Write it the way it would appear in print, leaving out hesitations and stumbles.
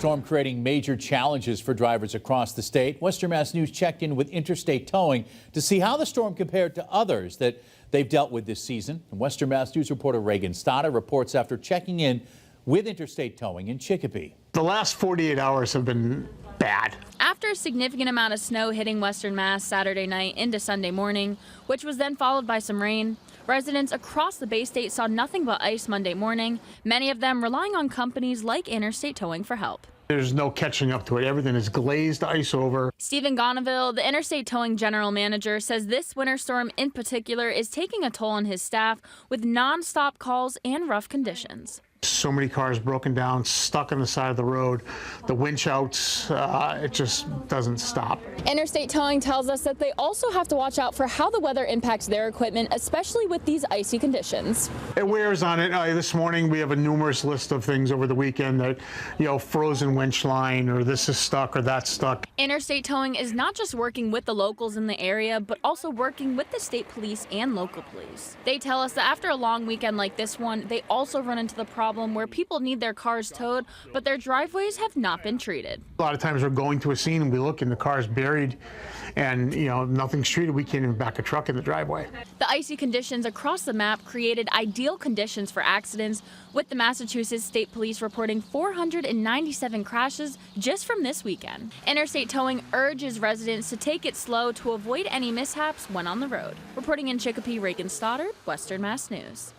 Storm creating major challenges for drivers across the state. Western Mass News checked in with Interstate Towing to see how the storm compared to others that they've dealt with this season. And Western Mass News reporter Reagan Stoddard reports after checking in with Interstate Towing in Chicopee. The last 48 hours have been bad. After a significant amount of snow hitting Western Mass Saturday night into Sunday morning, which was then followed by some rain, residents across the Bay State saw nothing but ice Monday morning, many of them relying on companies like Interstate Towing for help. There's no catching up to it. Everything is glazed ice over. Stephen Gonaville, the Interstate Towing general manager, says this winter storm in particular is taking a toll on his staff with nonstop calls and rough conditions. So many cars broken down, stuck on the side of the road. The winch outs, it just doesn't stop. Interstate Towing tells us that they also have to watch out for how the weather impacts their equipment, especially with these icy conditions. It wears on it. This morning we have a numerous list of things over the weekend that, frozen winch line, or this is stuck or that's stuck. Interstate Towing is not just working with the locals in the area, but also working with the state police and local police. They tell us that after a long weekend like this one, they also run into the problem where people need their cars towed, but their driveways have not been treated. A lot of times we're going to a scene and we look and the car's buried and, nothing's treated. We can't even back a truck in the driveway. The icy conditions across the map created ideal conditions for accidents, with the Massachusetts State Police reporting 497 crashes just from this weekend. Interstate Towing urges residents to take it slow to avoid any mishaps when on the road. Reporting in Chicopee, Reagan Stoddard, Western Mass News.